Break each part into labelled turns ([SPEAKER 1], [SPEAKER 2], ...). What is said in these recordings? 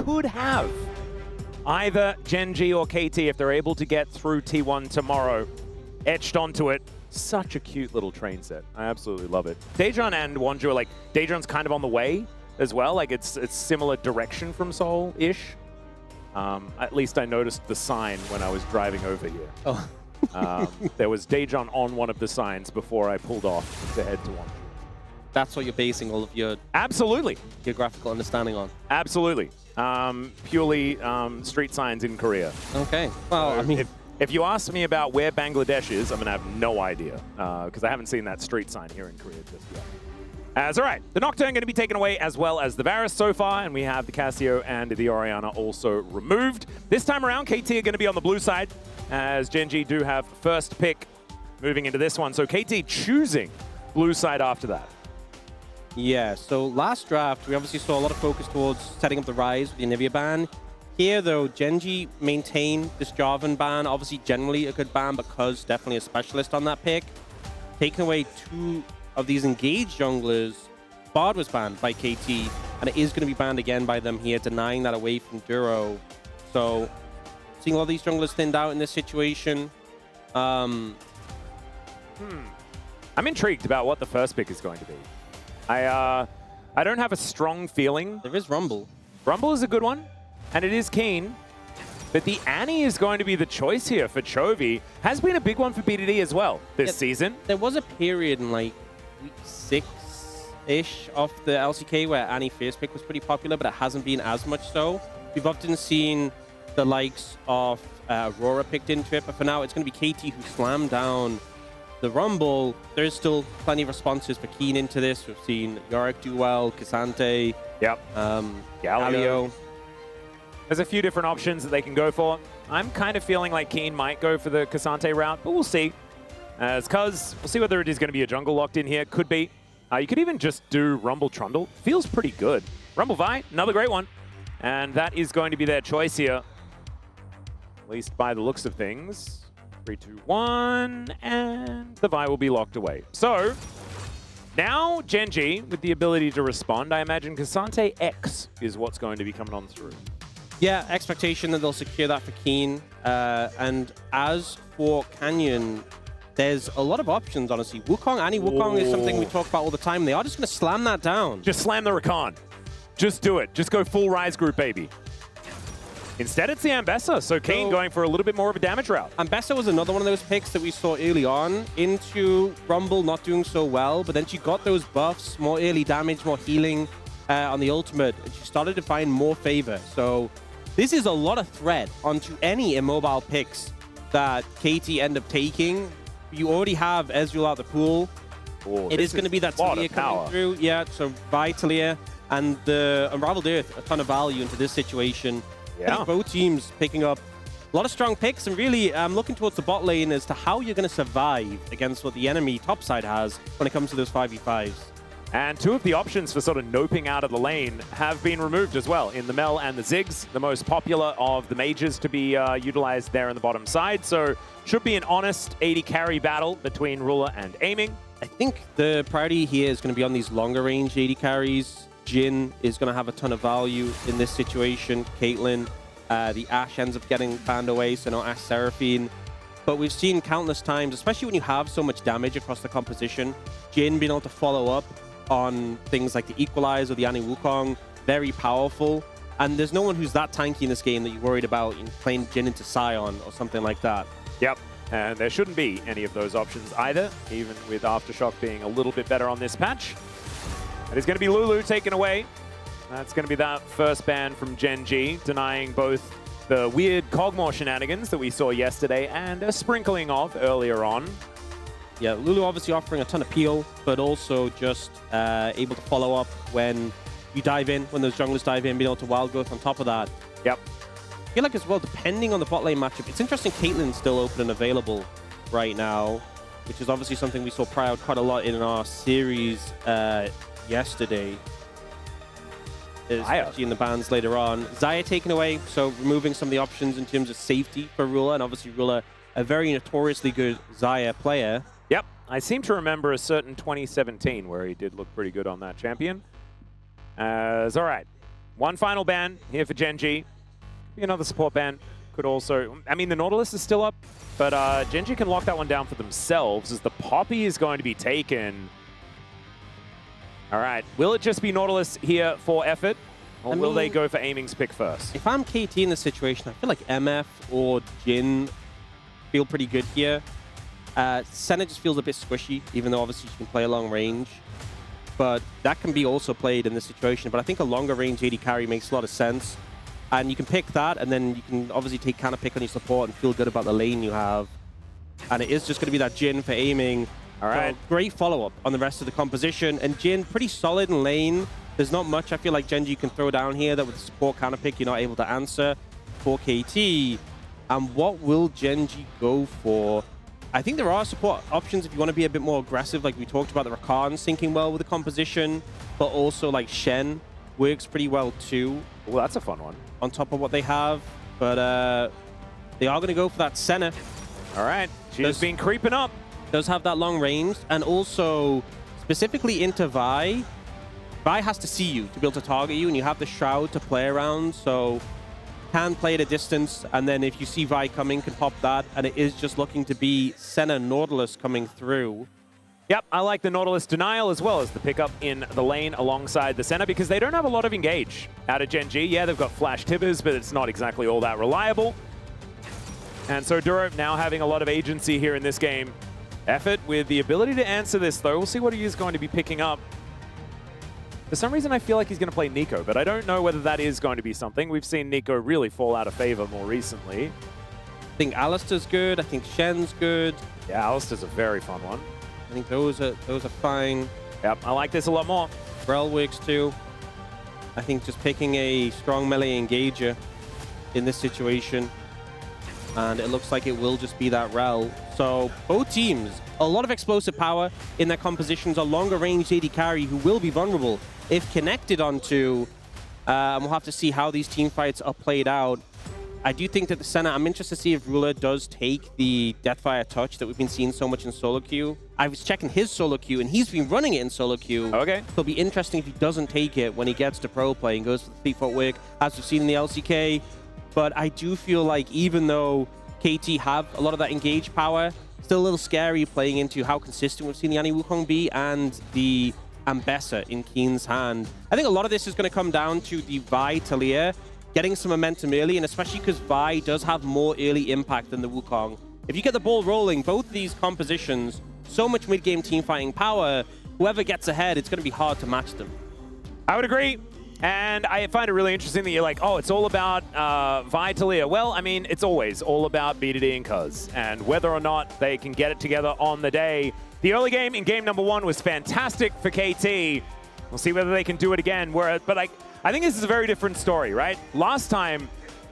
[SPEAKER 1] could have either Gen.G or KT, if they're able to get through T1 tomorrow, etched onto it. Such a cute little train set. I absolutely love it. Daejeon and Wonju are like, Daejeon's kind of on the way as well. Like it's similar direction from Seoul-ish. At least I noticed the sign when I was driving over here. Oh. There was Daejeon on one of the signs before I pulled off to head to Wonju.
[SPEAKER 2] That's what you're basing all of your geographical understanding on.
[SPEAKER 1] Absolutely. Purely street signs in Korea.
[SPEAKER 2] Okay. Well,
[SPEAKER 1] So
[SPEAKER 2] I mean,
[SPEAKER 1] if you ask me about where Bangladesh is, I'm going to have no idea because I haven't seen that street sign here in Korea just yet. All right, the Nocturne going to be taken away as well as the Varus so far, and we have the Casio and the Orianna also removed. This time around, KT are going to be on the blue side as Gen.G do have first pick moving into this one. So KT choosing blue side after that.
[SPEAKER 2] yeah, so last draft, we obviously saw a lot of focus towards setting up the Rise with the Anivia ban. Here, though, Gen.G maintained this Jarvan ban. Obviously, generally a good ban because definitely a specialist on that pick. Taking away 2 of these engaged junglers, Bard was banned by KT, and it is going to be banned again by them here, denying that away from Duro. So, seeing a lot of these junglers thinned out in this situation.
[SPEAKER 1] I'm intrigued about what the first pick is going to be. I don't have a strong feeling.
[SPEAKER 2] There is Rumble.
[SPEAKER 1] Rumble is a good one, and it is keen. But the Annie is going to be the choice here for Chovy. Has been a big one for BDD as well this season.
[SPEAKER 2] There was a period in like week 6-ish of the LCK where Annie first pick was pretty popular, but it hasn't been as much so. We've often seen the likes of Aurora picked into it, but for now it's going to be KT who slammed down the Rumble. There's still plenty of responses for Keen into this. We've seen Yorick do well, Cassante, Galio.
[SPEAKER 1] There's a few different options that they can go for. I'm kind of feeling like Keen might go for the Cassante route, but we'll see. As Cuz, we'll see whether it is going to be a jungle locked in here. Could be. You could even just do Rumble Trundle. Feels pretty good. Rumble Vi, another great one. And that is going to be their choice here. At least by the looks of things. 3, 2, 1, and the Vi will be locked away. So, now Gen.G, with the ability to respond, I imagine Cassante X is what's going to be coming on through.
[SPEAKER 2] Yeah, expectation that they'll secure that for Keen. And as for Canyon, there's a lot of options, honestly. Wukong, Annie Wukong is something we talk about all the time. They are just going to slam that down.
[SPEAKER 1] Just slam the Rakan. Just do it. Just go full Rise group, baby. Instead, it's the Ambessa, so Keen going for a little bit more of a damage route.
[SPEAKER 2] Ambessa was another one of those picks that we saw early on into Rumble not doing so well, but then she got those buffs, more early damage, more healing on the ultimate, and she started to find more favor. So this is a lot of threat onto any immobile picks that KT end up taking. You already have Ezreal out the pool. It is going to be that Talia coming through. Yeah, so Vi, Talia, and the Unraveled Earth, a ton of value into this situation. Yeah. I think both teams picking up a lot of strong picks, and really I'm looking towards the bot lane as to how you're going to survive against what the enemy topside has when it comes to those 5v5s.
[SPEAKER 1] And 2 of the options for sort of noping out of the lane have been removed as well in the Mel and the Ziggs, the most popular of the mages to be utilized there on the bottom side. So should be an honest 80 carry battle between Ruler and Aiming.
[SPEAKER 2] I think the priority here is going to be on these longer range 80 carries. Jhin is going to have a ton of value in this situation. Caitlyn, the Ashe ends up getting banned away, so no Ashe Seraphine. But we've seen countless times, especially when you have so much damage across the composition, Jhin being able to follow up on things like the Equalize or the Annie Wukong, very powerful. And there's no one who's that tanky in this game that you're worried about playing Jhin into Sion or something like that.
[SPEAKER 1] Yep. And there shouldn't be any of those options either, even with Aftershock being a little bit better on this patch. And it's going to be Lulu taken away. That's going to be that first ban from Gen.G, denying both the weird Kog'Maw shenanigans that we saw yesterday and a sprinkling of earlier on.
[SPEAKER 2] Yeah, Lulu obviously offering a ton of peel, but also just able to follow up when you dive in, when those junglers dive in, being able to wild growth on top of that.
[SPEAKER 1] Yep.
[SPEAKER 2] I feel like as well, depending on the bot lane matchup, it's interesting Caitlyn's still open and available right now, which is obviously something we saw pry out quite a lot in our series yesterday. Especially in the bans later on. Xayah taken away, so removing some of the options in terms of safety for Ruler, and obviously Ruler, a very notoriously good Xayah player.
[SPEAKER 1] Yep, I seem to remember a certain 2017 where he did look pretty good on that champion. All right, One final ban here for Genji. Maybe another support ban could also... I mean, the Nautilus is still up, but Genji can lock that one down for themselves as the Poppy is going to be taken. All right. Will it just be Nautilus here for effort? Or will they go for Aiming's pick first?
[SPEAKER 2] If I'm KT in this situation, I feel like MF or Jin feel pretty good here. Senna just feels a bit squishy, even though obviously she can play a long range. But that can be also played in this situation. But I think a longer range AD carry makes a lot of sense. And you can pick that, and then you can obviously take counter pick on your support and feel good about the lane you have. And it is just going to be that Jin for Aiming.
[SPEAKER 1] All right.
[SPEAKER 2] So great follow-up on the rest of the composition. And Jin, pretty solid in lane. There's not much I feel like Genji can throw down here that with the support counter pick you're not able to answer for KT. And what will Genji go for? I think there are support options if you want to be a bit more aggressive, like we talked about the Rakan syncing well with the composition, but also like Shen works pretty well too.
[SPEAKER 1] Well, that's a fun one.
[SPEAKER 2] On top of what they have, but they are going to go for that Senna.
[SPEAKER 1] All right, she's been creeping up.
[SPEAKER 2] Does have that long range, and also specifically into Vi. Vi has to see you to be able to target you, and you have the Shroud to play around, so can play at a distance, and then if you see Vi coming, can pop that, and it is just looking to be Senna Nautilus coming through.
[SPEAKER 1] Yep, I like the Nautilus denial as well as the pickup in the lane alongside the Senna because they don't have a lot of engage out of Genji. Yeah, they've got flash tibbers, but it's not exactly all that reliable. And so Duro now having a lot of agency here in this game. Effort with the ability to answer this, though. We'll see what he is going to be picking up. For some reason, I feel like he's going to play Nico, but I don't know whether that is going to be something. We've seen Nico really fall out of favor more recently.
[SPEAKER 2] I think Alistar's good. I think Shen's good.
[SPEAKER 1] Yeah, Alistar's a very fun one.
[SPEAKER 2] I think those are fine.
[SPEAKER 1] Yep, I like this a lot more.
[SPEAKER 2] Rel works too. I think just picking a strong melee engager in this situation. And it looks like it will just be that Rel. So both teams, a lot of explosive power in their compositions, a longer range AD carry who will be vulnerable if connected onto. And we'll have to see how these team fights are played out. I do think that the Senna, I'm interested to see if Ruler does take the Deathfire touch that we've been seeing so much in solo queue. I was checking his solo queue, and he's been running it in solo queue.
[SPEAKER 1] Okay.
[SPEAKER 2] So it'll be interesting if he doesn't take it when he gets to pro play and goes for the fleet footwork, as we've seen in the LCK. But I do feel like even though KT have a lot of that engage power, still a little scary playing into how consistent we've seen the Annie Wukong be and the Ambessa in Keen's hand. I think a lot of this is going to come down to the Vi Talia getting some momentum early, and especially because Vi does have more early impact than the Wukong. If you get the ball rolling, both these compositions, so much mid-game team fighting power, whoever gets ahead, it's going to be hard to match them.
[SPEAKER 1] I would agree. And I find it really interesting that you're like, oh, it's all about Vi Talia. Well, I mean, it's always all about BDD and Cuz, and whether or not they can get it together on the day. The early game in game number 1 was fantastic for KT. We'll see whether they can do it again. But I think this is a very different story, right? Last time,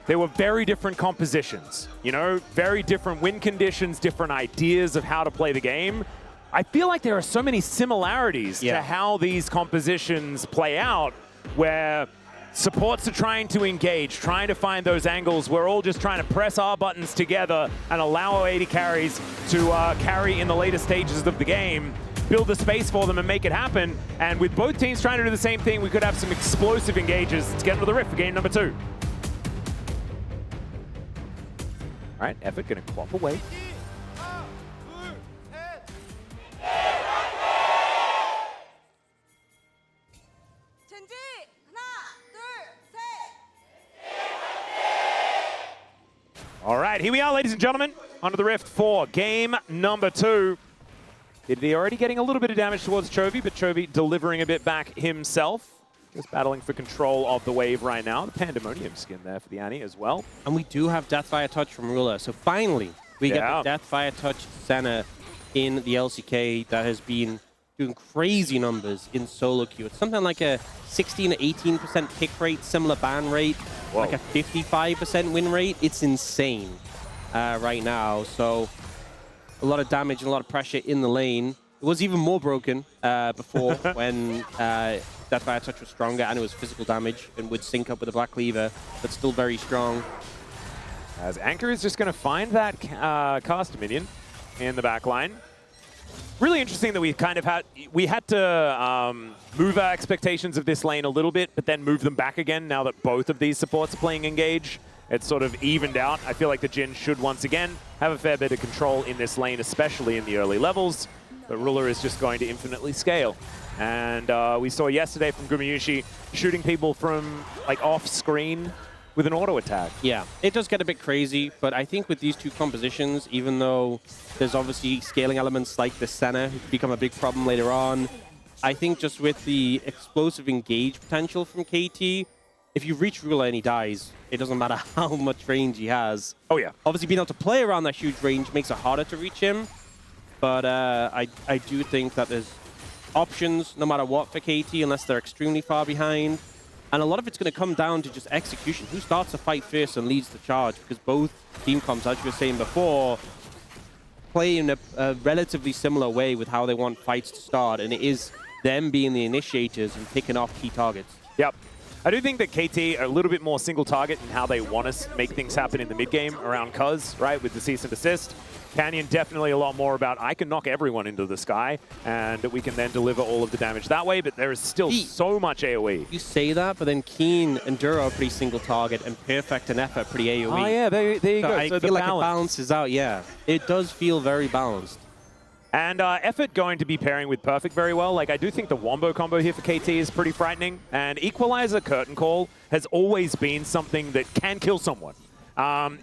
[SPEAKER 1] there were very different compositions, you know, very different win conditions, different ideas of how to play the game. I feel like there are so many similarities to how these compositions play out, where supports are trying to engage, trying to find those angles. We're all just trying to press our buttons together and allow our AD carries to carry in the later stages of the game, build the space for them and make it happen. And with both teams trying to do the same thing, we could have some explosive engages to get into the rift for game number 2. All right, Effort gonna clop away. All right, here we are, ladies and gentlemen, onto the rift for game number 2. Diddy already getting a little bit of damage towards Chovy, but Chovy delivering a bit back himself. Just battling for control of the wave right now. The Pandemonium skin there for the Annie as well.
[SPEAKER 2] And we do have Deathfire Touch from Ruler, so finally we get the Deathfire Touch Senna in the LCK that has been doing crazy numbers in solo queue. It's something like a 16 to 18% pick rate, similar ban rate, like a 55% win rate. It's insane right now. So a lot of damage and a lot of pressure in the lane. It was even more broken before when Deathfire Touch was stronger and it was physical damage and would sync up with the Black Cleaver, but still very strong.
[SPEAKER 1] As Anchor is just going to find that caster minion in the back line. really interesting that we had to move our expectations of this lane a little bit, but then move them back again now that both of these supports are playing engage. It's sort of evened out. I feel like the Jhin should once again have a fair bit of control in this lane, especially in the early levels. But Ruler is just going to infinitely scale. And we saw yesterday from Gumayushi shooting people from like off screen with an auto attack.
[SPEAKER 2] Yeah, it does get a bit crazy, but I think with these two compositions, even though there's obviously scaling elements like the Senna who become a big problem later on, I think just with the explosive engage potential from KT, if you reach Ruler and he dies, it doesn't matter how much range he has.
[SPEAKER 1] Oh yeah.
[SPEAKER 2] Obviously being able to play around that huge range makes it harder to reach him, but I do think that there's options no matter what for KT unless they're extremely far behind. And a lot of it's going to come down to just execution. Who starts the fight first and leads the charge? Because both team comps, as you were saying before, play in a relatively similar way with how they want fights to start. And it is them being the initiators and picking off key targets.
[SPEAKER 1] Yep. I do think that KT are a little bit more single target in how they want to make things happen in the mid game around Cuz, right, with the cease and desist. Canyon definitely a lot more about I can knock everyone into the sky and we can then deliver all of the damage that way, but there is still so much AoE.
[SPEAKER 2] You say that, but then Keen and Duro are pretty single target and Perfect and Effort pretty AoE.
[SPEAKER 1] Oh yeah, there you go.
[SPEAKER 2] I
[SPEAKER 1] so
[SPEAKER 2] feel like
[SPEAKER 1] balance.
[SPEAKER 2] it balances out, yeah. It does feel very balanced.
[SPEAKER 1] And Effort going to be pairing with Perfect very well. Like, I do think the Wombo combo here for KT is pretty frightening. And Equalizer Curtain Call has always been something that can kill someone.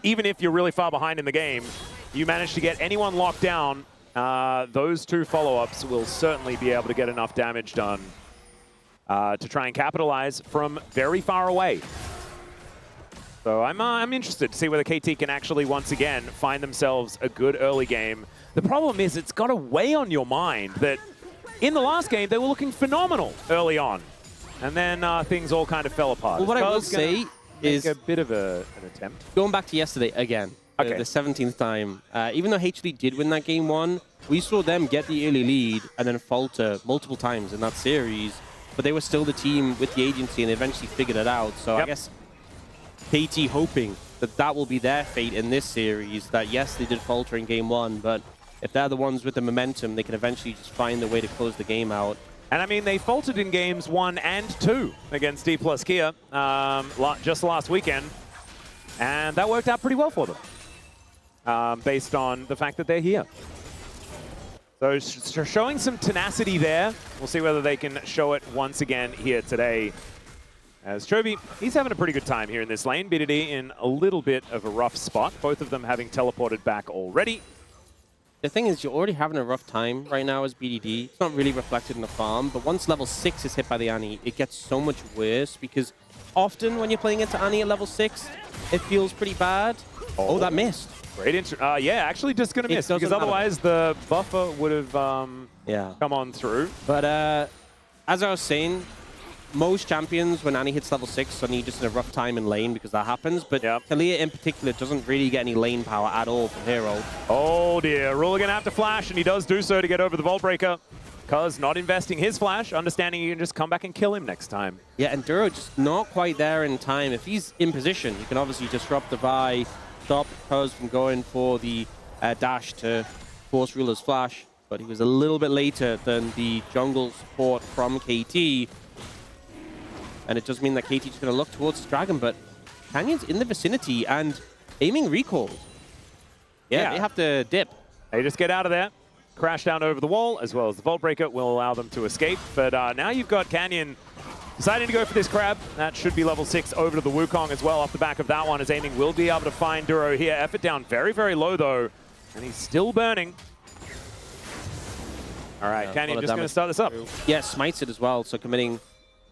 [SPEAKER 1] Even if you're really far behind in the game, you manage to get anyone locked down, those two follow-ups will certainly be able to get enough damage done to try and capitalize from very far away. So I'm interested to see whether KT can actually once again find themselves a good early game. The problem is it's got to weigh on your mind that in the last game they were looking phenomenal early on, and then things all kind of fell apart.
[SPEAKER 2] Well, what I will say is
[SPEAKER 1] a bit of an attempt.
[SPEAKER 2] Going back to yesterday again,
[SPEAKER 1] okay.
[SPEAKER 2] The 17th time, even though HD did win that game one, we saw them get the early lead and then falter multiple times in that series, but they were still the team with the agency and they eventually figured it out. So I guess KT hoping that that will be their fate in this series, that yes, they did falter in game one, but if they're the ones with the momentum, they can eventually just find a way to close the game out.
[SPEAKER 1] And I mean, they faltered in games 1 and 2 against D plus Kia just last weekend, and that worked out pretty well for them, based on the fact that they're here. So showing some tenacity there. We'll see whether they can show it once again here today. As Chovy, he's having a pretty good time here in this lane. BDD in a little bit of a rough spot, both of them having teleported back already.
[SPEAKER 2] The thing is, you're already having a rough time right now as BDD. It's not really reflected in the farm, but once level 6 is hit by the Annie, it gets so much worse because often when you're playing into Annie at level 6, it feels pretty bad. Oh, that missed.
[SPEAKER 1] Great yeah, actually just going to miss because otherwise the buffer would have come on through.
[SPEAKER 2] But as I was saying, most champions, when Annie hits level 6, suddenly just in a rough time in lane because that happens. But Talia in particular doesn't really get any lane power at all from Hero.
[SPEAKER 1] Oh dear, Ruler gonna have to flash, and he does do so to get over the Vault Breaker. Cuz not investing his flash, understanding you can just come back and kill him next time.
[SPEAKER 2] Yeah, and Duro just not quite there in time. If he's in position, he can obviously disrupt the Vi, stop Cuz from going for the dash to force Ruler's flash. But he was a little bit later than the jungle support from KT. And it does mean that KT's going to look towards the Dragon, but Canyon's in the vicinity and aiming recall. Yeah, they have to dip.
[SPEAKER 1] They just get out of there, crash down over the wall, as well as the Vault Breaker will allow them to escape. But now you've got Canyon deciding to go for this crab. That should be level 6 over to the Wukong as well off the back of that one, as aiming will be able to find Duro here. Effort down very, very low though, and he's still burning. All right, Canyon just going to start this up.
[SPEAKER 2] Yeah, smites it as well, so committing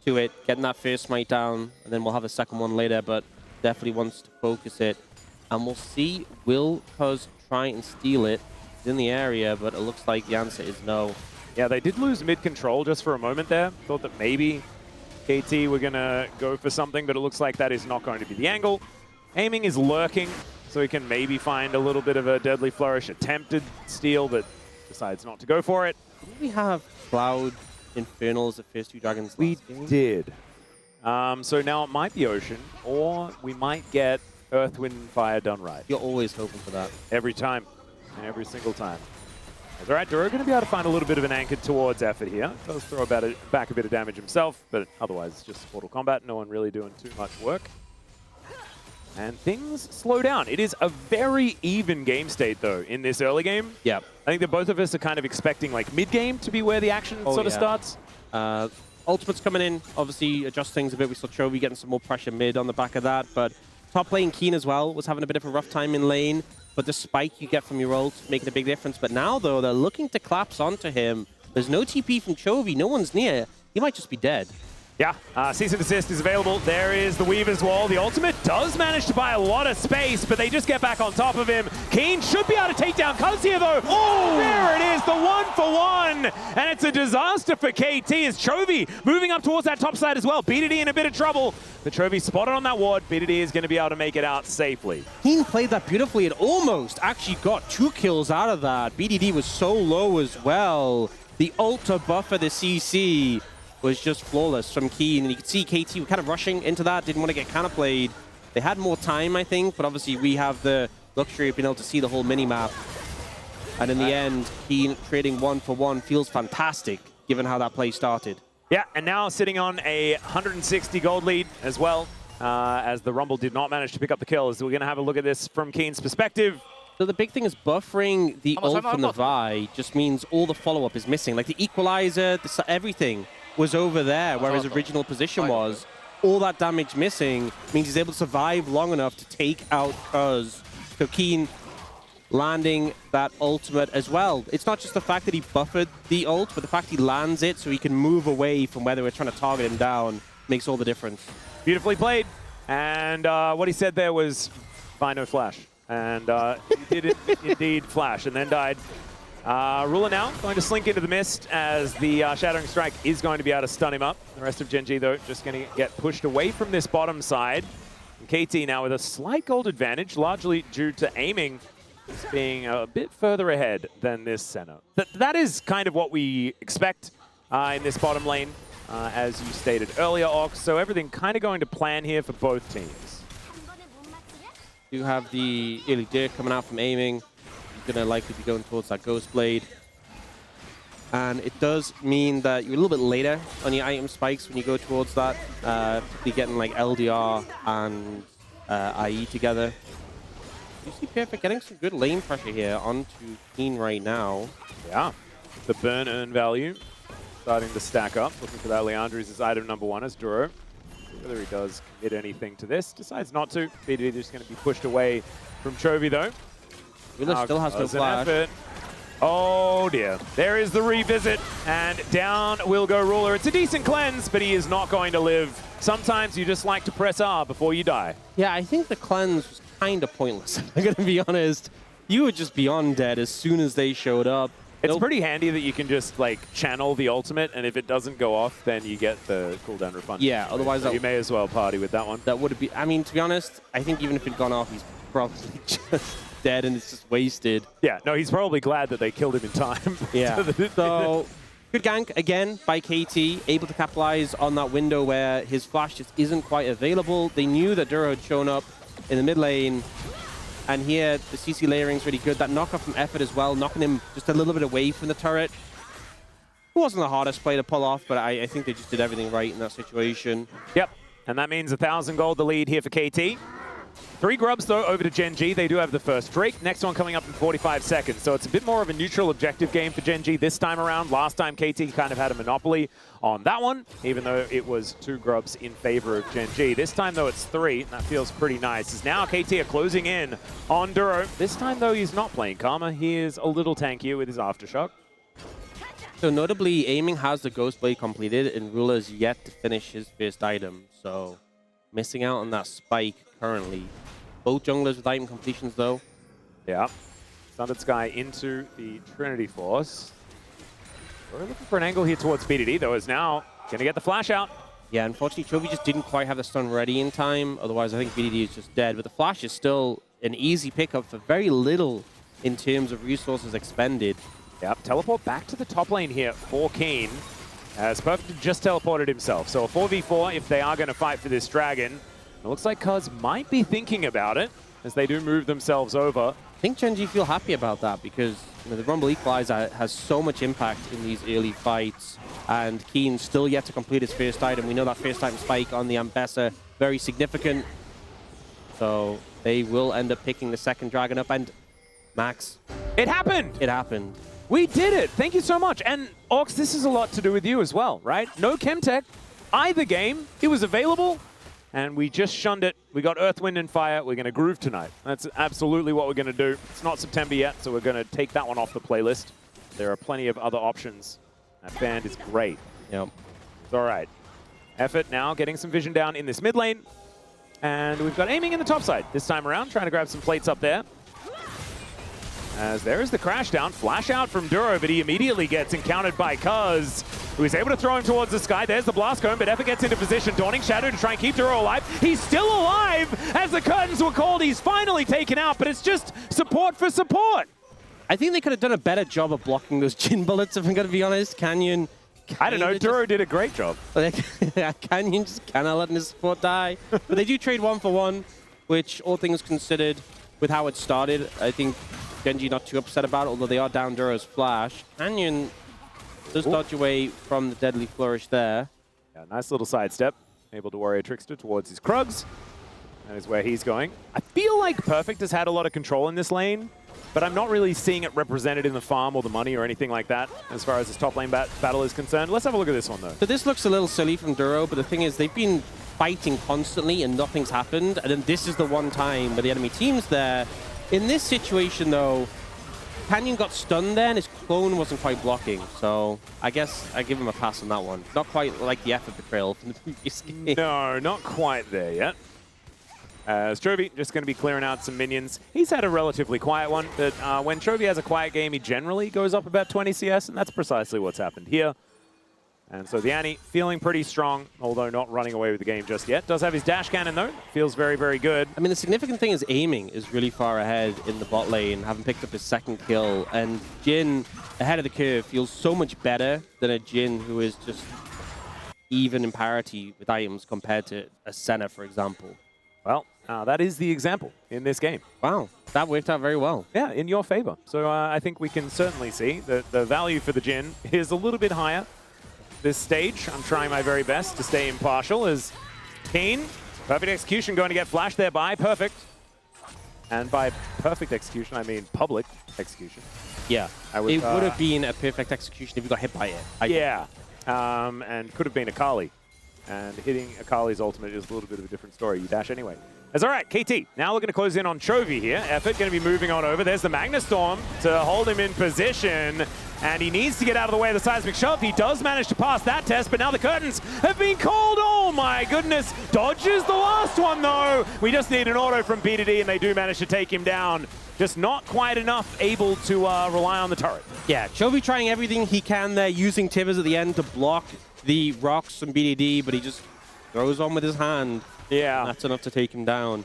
[SPEAKER 2] to it, getting that first smite down, and then we'll have a second one later, but definitely wants to focus it. And we'll see, will Cuz try and steal it? It's in the area, but it looks like the answer is no.
[SPEAKER 1] Yeah, they did lose mid-control just for a moment there. Thought that maybe KT were going to go for something, but it looks like that is not going to be the angle. Aiming is lurking, so he can maybe find a little bit of a deadly flourish. Attempted steal, but decides not to go for it.
[SPEAKER 2] Did we have Cloud Infernal as the first 2 dragons last game?
[SPEAKER 1] We did. So now it might be Ocean, or we might get Earth, Wind, Fire done right.
[SPEAKER 2] You're always hoping for that.
[SPEAKER 1] Every time. Every single time. That's all right, Duro going to be able to find a little bit of an anchor towards effort here. Does throw back a bit of damage himself, but otherwise it's just Mortal Kombat. No one really doing too much work. And things slow down. It is a very even game state, though, in this early game.
[SPEAKER 2] Yeah.
[SPEAKER 1] I think that both of us are kind of expecting like mid-game to be where the action sort of starts.
[SPEAKER 2] Ultimate's coming in, obviously adjust things a bit. We saw Chovy getting some more pressure mid on the back of that, but top lane Keen as well was having a bit of a rough time in lane. But the spike you get from your ult making a big difference. But now, though, they're looking to collapse onto him. There's no TP from Chovy. No one's near. He might just be dead.
[SPEAKER 1] Yeah, cease and desist is available. There is the Weaver's Wall. The ultimate does manage to buy a lot of space, but they just get back on top of him. Keen should be able to take down Cuz here, though. Oh, there it is, the 1-for-1. And it's a disaster for KT as Chovy moving up towards that top side as well. BDD in a bit of trouble. But Chovy spotted on that ward. BDD is going to be able to make it out safely.
[SPEAKER 2] Keen played that beautifully and almost actually got 2 kills out of that. BDD was so low as well. The ult to buffer the CC was just flawless from Keen, and you could see KT were kind of rushing into that, didn't want to get counterplayed. They had more time, I think, but obviously we have the luxury of being able to see the whole mini-map. And in the end, Keen trading 1-for-1 feels fantastic, given how that play started.
[SPEAKER 1] Yeah, and now sitting on a 160 gold lead as well, as the Rumble did not manage to pick up the kills. So we're going to have a look at this from Keen's perspective.
[SPEAKER 2] So the big thing is buffering the ult from the Vi just means all the follow-up is missing. Like the equalizer, everything was over there where his original position was. All that damage missing means he's able to survive long enough to take out Cuz. So Keen landing that ultimate as well. It's not just the fact that he buffered the ult, but the fact he lands it so he can move away from where they were trying to target him down makes all the difference.
[SPEAKER 1] Beautifully played. And what he said there was, "Find no flash." And he did indeed flash and then died. Ruler now going to slink into the mist as the Shattering Strike is going to be able to stun him up. The rest of Gen G, though, just going to get pushed away from this bottom side. And KT now with a slight gold advantage, largely due to aiming being a bit further ahead than this center. That is kind of what we expect in this bottom lane, as you stated earlier, Ox. So everything kind of going to plan here for both teams.
[SPEAKER 2] You have the Illy Dick coming out from aiming. Going to likely be going towards that Ghost Blade. And it does mean that you're a little bit later on your item spikes when you go towards that. Be getting like LDR and IE together. You see Perfect getting some good lane pressure here onto Keen right now.
[SPEAKER 1] Yeah, the burn earn value starting to stack up. Looking for that Leandri's as item number 1 as Duro. Whether he does commit anything to this, decides not to. BDD just going to be pushed away from Chovy though.
[SPEAKER 2] Ruler still has no flash.
[SPEAKER 1] Effort. Oh dear. There is the revisit, and down will go Ruler. It's a decent cleanse, but he is not going to live. Sometimes you just like to press R before you die.
[SPEAKER 2] Yeah, I think the cleanse was kind of pointless. I'm going to be honest. You were just beyond dead as soon as they showed up.
[SPEAKER 1] It's pretty handy that you can just like channel the ultimate, and if it doesn't go off, then you get the cooldown refund.
[SPEAKER 2] Yeah, otherwise
[SPEAKER 1] so you may as well party with that one.
[SPEAKER 2] That would be. I mean, to be honest, I think even if it'd gone off, he's probably just dead and it's just wasted.
[SPEAKER 1] Yeah, no, he's probably glad that they killed him in time.
[SPEAKER 2] Yeah. So good gank again by KT, able to capitalize on that window where his flash just isn't quite available. They knew that Duro had shown up in the mid lane. And here, the CC layering is really good. That knockoff from Effort as well, knocking him just a little bit away from the turret. It wasn't the hardest play to pull off, but I think they just did everything right in that situation.
[SPEAKER 1] Yep, and that means 1,000 gold the lead here for KT. 3 grubs, though, over to Gen G. They do have the first Drake. Next one coming up in 45 seconds. So it's a bit more of a neutral objective game for Gen G this time around. Last time, KT kind of had a monopoly on that one, even though it was 2 grubs in favor of Gen G. This time, though, it's 3, and that feels pretty nice. As now KT are closing in on Duro. This time, though, he's not playing Karma. He is a little tankier with his Aftershock.
[SPEAKER 2] So notably, aiming has the Ghost Blade completed, and Ruler's yet to finish his first item. So missing out on that spike currently. Both junglers with item completions, though.
[SPEAKER 1] Yeah. Sundered Sky into the Trinity Force. We're looking for an angle here towards BDD, though, is now going to get the flash out.
[SPEAKER 2] Yeah, unfortunately, Chovy just didn't quite have the stun ready in time. Otherwise, I think BDD is just dead. But the flash is still an easy pickup for very little in terms of resources expended.
[SPEAKER 1] Yep, teleport back to the top lane here for Keen. As Perfect just teleported himself. So a 4v4 if they are going to fight for this dragon. It looks like Cuz might be thinking about it as they do move themselves over.
[SPEAKER 2] think Gen G feel happy about that because the Rumble Equalizer has so much impact in these early fights, and Keen still yet to complete his first item. We know that first item spike on the Ambessa, very significant. So they will end up picking the second dragon up, and Max.
[SPEAKER 1] It happened!
[SPEAKER 2] It happened.
[SPEAKER 1] We did it! Thank you so much. And Ox, this is a lot to do with you as well, right? No Chemtech, either game. It was available, and we just shunned it. We got Earth, Wind, and Fire. We're going to groove tonight. That's absolutely what we're going to do. It's not September yet, so we're going to take that one off the playlist. There are plenty of other options. That band is great.
[SPEAKER 2] Yep.
[SPEAKER 1] It's all right. Effort now getting some vision down in this mid lane. And we've got aiming in the top side this time around, trying to grab some plates up there. As there is the crash down, flash out from Duro, but he immediately gets encountered by Cuz, who is able to throw him towards the sky. There's the blast cone, but Effort gets into position. Dawning Shadow to try and keep Duro alive. He's still alive as the curtains were called. He's finally taken out, but it's just support for support.
[SPEAKER 2] I think they could have done a better job of blocking those Jin bullets, if I'm going to be honest. Canyon...
[SPEAKER 1] I don't know, Duro did a great job.
[SPEAKER 2] Canyon just kind of letting his support die. But they do trade 1-for-1, which, all things considered, with how it started, I think Genji not too upset about it, although they are down Duro's flash. Canyon does dodge away from the deadly flourish there.
[SPEAKER 1] Yeah, nice little sidestep. Able to Warrior Trickster towards his Krugs. That is where he's going. I feel like Perfect has had a lot of control in this lane, but I'm not really seeing it represented in the farm or the money or anything like that as far as this top lane battle is concerned. Let's have a look at this one, though.
[SPEAKER 2] So this looks a little silly from Duro, but the thing is they've been fighting constantly and nothing's happened, and then this is the one time where the enemy team's there. In this situation, though, Canyon got stunned there, and his clone wasn't quite blocking, so I guess I give him a pass on that one. Not quite like the Effort betrayal from the previous game.
[SPEAKER 1] No, not quite there yet. As Chovy just going to be clearing out some minions. He's had a relatively quiet one, but when Chovy has a quiet game, he generally goes up about 20 CS, and that's precisely what's happened here. And so the Annie feeling pretty strong, although not running away with the game just yet. Does have his dash cannon, though. Feels very, very good.
[SPEAKER 2] I mean, the significant thing is aiming is really far ahead in the bot lane, having picked up his second kill. And Jin, ahead of the curve, feels so much better than a Jin who is just even in parity with items compared to a Senna, for example.
[SPEAKER 1] Well, that is the example in this game.
[SPEAKER 2] Wow, that worked out very well.
[SPEAKER 1] Yeah, in your favor. So I think we can certainly see that the value for the Jin is a little bit higher this stage. I'm trying my very best to stay impartial as Keen, perfect execution going to get flashed there by Perfect. And by perfect execution, I mean public execution.
[SPEAKER 2] Yeah, it would have been a perfect execution if you got hit by it.
[SPEAKER 1] Yeah, and could have been Akali. And hitting Akali's ultimate is a little bit of a different story. You dash anyway. That's all right, KT. Now looking to close in on Chovy here. Effort going to be moving on over. There's the Magnastorm to hold him in position. And he needs to get out of the way of the seismic shove. He does manage to pass that test, but now the curtains have been called. Oh my goodness. Dodges the last one though. We just need an auto from B2D and they do manage to take him down. Just not quite enough able to rely on the turret.
[SPEAKER 2] Yeah, Chovy trying everything he can there, using Tibbers at the end to block the rocks from BDD, but he just throws on with his hand.
[SPEAKER 1] Yeah.
[SPEAKER 2] That's enough to take him down.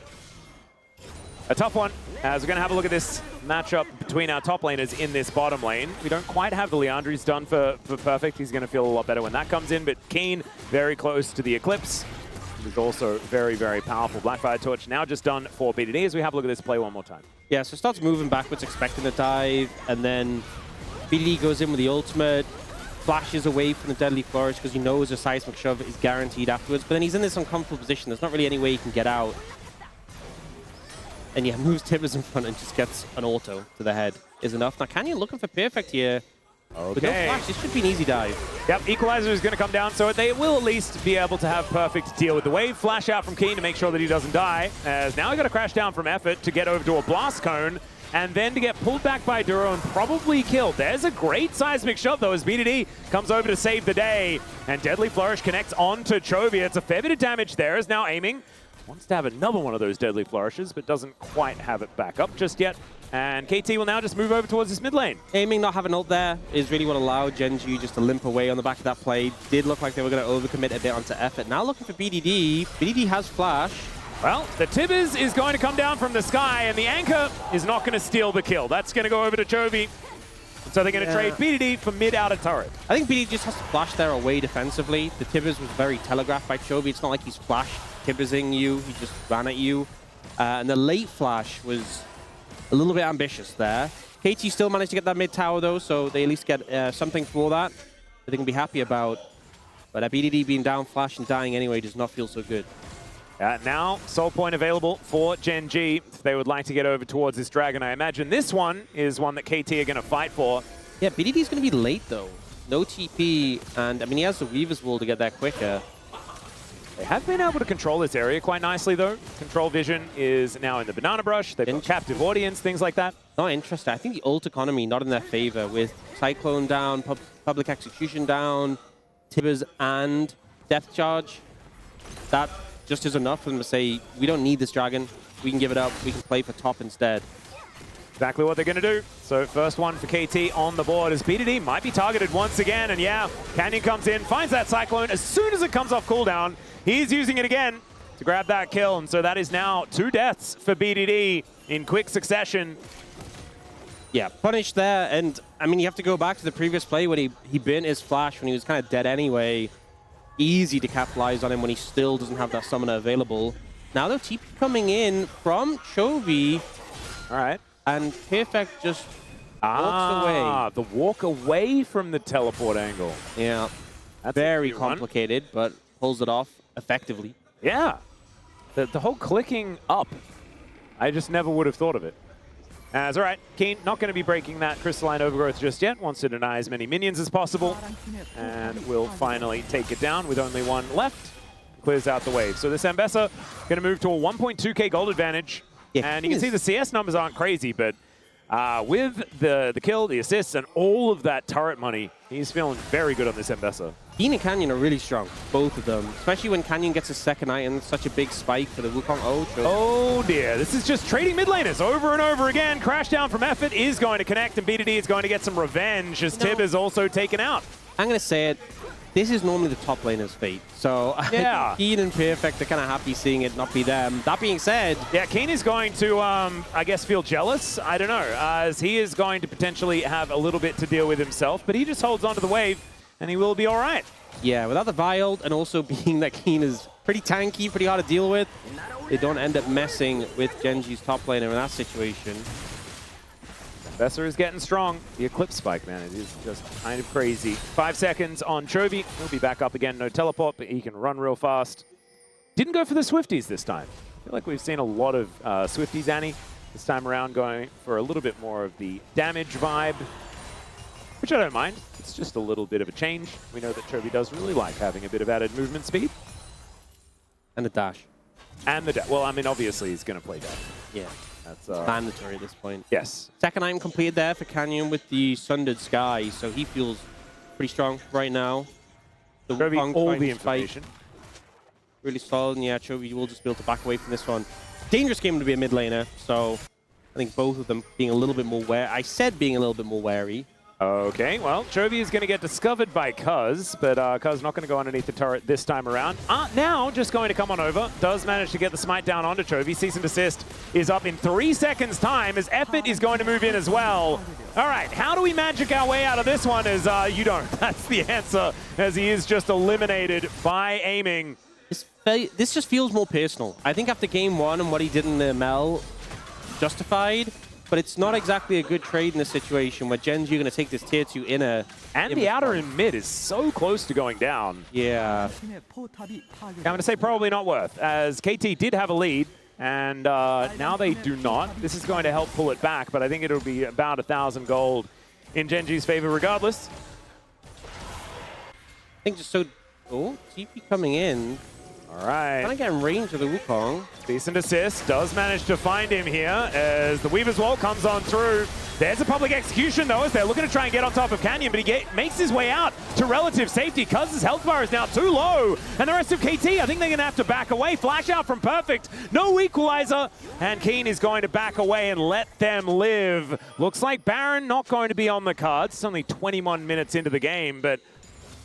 [SPEAKER 1] A tough one, as we're going to have a look at this matchup between our top laners in this bottom lane. We don't quite have the Leandry's done for Perfect. He's going to feel a lot better when that comes in, but Keen very close to the Eclipse. He's also very, very powerful. Blackfire Torch now just done for BDD as we have a look at this play one more time.
[SPEAKER 2] Yeah, so starts moving backwards, expecting the dive, and then BDD goes in with the ultimate, flashes away from the Deadly Flourish because he knows a seismic shove is guaranteed afterwards, but then he's in this uncomfortable position. There's not really any way he can get out. And yeah, moves Tibbers in front and just gets an auto to the head is enough. Now, Canyon looking for Perfect here.
[SPEAKER 1] Okay.
[SPEAKER 2] With no flash, this should be an easy dive.
[SPEAKER 1] Yep, Equalizer is going to come down, so they will at least be able to have Perfect deal with the wave. Flash out from Keen to make sure that he doesn't die. As now he got a crash down from Effort to get over to a blast cone, and then to get pulled back by Duro and probably killed. There's a great seismic shove, though, as BDD comes over to save the day. And Deadly Flourish connects onto Chovy. It's a fair bit of damage there, is now aiming. Wants to have another one of those Deadly Flourishes, but doesn't quite have it back up just yet. And KT will now just move over towards this mid lane.
[SPEAKER 2] Aiming, not having ult there, is really what allowed Genji just to limp away on the back of that play. Did look like they were going to overcommit a bit onto Effort. Now looking for BDD. BDD has flash.
[SPEAKER 1] Well, the Tibbers is going to come down from the sky, and the Anchor is not going to steal the kill. That's going to go over to Chovy. So they're going to trade BDD for mid-outer turret.
[SPEAKER 2] I think BDD just has to flash there away defensively. The Tibbers was very telegraphed by Chovy. It's not like he's flash Tibbersing you. He just ran at you. And the late flash was a little bit ambitious there. KT still managed to get that mid tower, though, so they at least get something for that they can be happy about. But that BDD being down, Flash, and dying anyway does not feel so good.
[SPEAKER 1] Now, Soul Point available for Gen G if they would like to get over towards this dragon. I imagine this one is one that KT are going to fight for.
[SPEAKER 2] Yeah, BDD is going to be late, though. No TP, and I mean, he has the Weaver's Wall to get there quicker.
[SPEAKER 1] They have been able to control this area quite nicely, though. Control vision is now in the Banana Brush. They've got captive audience, things like that.
[SPEAKER 2] Not interesting. I think the ult economy not in their favor with Cyclone down, Public Execution down, Tibbers and Depth Charge. That just is enough for them to say, we don't need this dragon. We can give it up. We can play for top instead.
[SPEAKER 1] Exactly what they're going to do. So first one for KT on the board as BDD might be targeted once again. And yeah, Canyon comes in, finds that Cyclone. As soon as it comes off cooldown, he's using it again to grab that kill. And so that is now 2 deaths for BDD in quick succession.
[SPEAKER 2] Yeah, punished there. And I mean, you have to go back to the previous play when he burnt his Flash when he was kind of dead anyway. Easy to capitalize on him when he still doesn't have that summoner available. Now though, TP coming in from Chovy.
[SPEAKER 1] All right.
[SPEAKER 2] And Perfect just walks away.
[SPEAKER 1] The walk away from the teleport angle.
[SPEAKER 2] Yeah. That's very complicated, but pulls it off effectively.
[SPEAKER 1] Yeah. The whole clicking up, I just never would have thought of it. All right, Keen not going to be breaking that Crystalline Overgrowth just yet. Wants to deny as many minions as possible. And will finally take it down with only one left. Clears out the wave. So this Ambessa going to move to a 1.2k gold advantage. Yeah, and you can see the CS numbers aren't crazy, but with the kill, the assists, and all of that turret money, he's feeling very good on this Ambessa.
[SPEAKER 2] Keen and Canyon are really strong, both of them. Especially when Canyon gets a second item, such a big spike for the Wukong.
[SPEAKER 1] Oh dear, this is just trading mid laners over and over again. Crash down from Effort is going to connect, and BDD is going to get some revenge as Tib is also taken out.
[SPEAKER 2] I'm going to say it. This is normally the top laner's fate. So yeah. Keen and Perfect are kind of happy seeing it not be them. That being said...
[SPEAKER 1] Yeah, Keen is going to, I guess, feel jealous. I don't know. As he is going to potentially have a little bit to deal with himself, but he just holds onto the wave, and he will be all right.
[SPEAKER 2] Yeah, without the Vial, and also being that Keen is pretty tanky, pretty hard to deal with, they don't end up messing with Genji's top laner in that situation.
[SPEAKER 1] Besser is getting strong. The Eclipse Spike, man, it is just kind of crazy. 5 seconds on Chovy. He'll be back up again. No teleport, but he can run real fast. Didn't go for the Swifties this time. I feel like we've seen a lot of Swifties, Annie, this time around going for a little bit more of the damage vibe, which I don't mind. It's just a little bit of a change. We know that Chovy does really like having a bit of added movement speed.
[SPEAKER 2] And the dash.
[SPEAKER 1] And the dash. Well, I mean, obviously he's going to play dash.
[SPEAKER 2] Yeah.
[SPEAKER 1] That's
[SPEAKER 2] mandatory at this point.
[SPEAKER 1] Yes.
[SPEAKER 2] Second item completed there for Canyon with the Sundered Sky, so he feels pretty strong right now. The
[SPEAKER 1] Chovy, all the information.
[SPEAKER 2] Really solid, and yeah, Chovy will just be able to back away from this one. Dangerous game to be a mid laner, so I think both of them being a little bit more wary. I said being a little bit more wary.
[SPEAKER 1] Okay, well, Chovy is going to get discovered by Cuz, but Cuz not going to go underneath the turret this time around. Now just going to come on over. Does manage to get the smite down onto Chovy. Cease and desist is up in 3 seconds time as Effort is going to move in as well. All right, how do we magic our way out of this one is you don't. That's the answer, as he is just eliminated by aiming.
[SPEAKER 2] This just feels more personal. I think after game 1 and what he did in the ML, justified. But it's not exactly a good trade in this situation where Genji are going to take this tier 2 inner.
[SPEAKER 1] And the outer in mid is so close to going down.
[SPEAKER 2] Yeah.
[SPEAKER 1] I'm going to say probably not worth, as KT did have a lead, and now they do not. This is going to help pull it back, but I think it'll be about 1,000 gold in Genji's favor regardless.
[SPEAKER 2] I think just so... Oh, TP coming in.
[SPEAKER 1] All right.
[SPEAKER 2] Trying to get in range of the Wukong.
[SPEAKER 1] Decent assist. Does manage to find him here as the Weaver's Wall comes on through. There's a public execution, though, as they're looking to try and get on top of Canyon, but he makes his way out to relative safety. Cuz's health bar is now too low. And the rest of KT, I think they're going to have to back away. Flash out from Perfect. No equalizer. And Keen is going to back away and let them live. Looks like Baron not going to be on the cards. It's only 21 minutes into the game, but...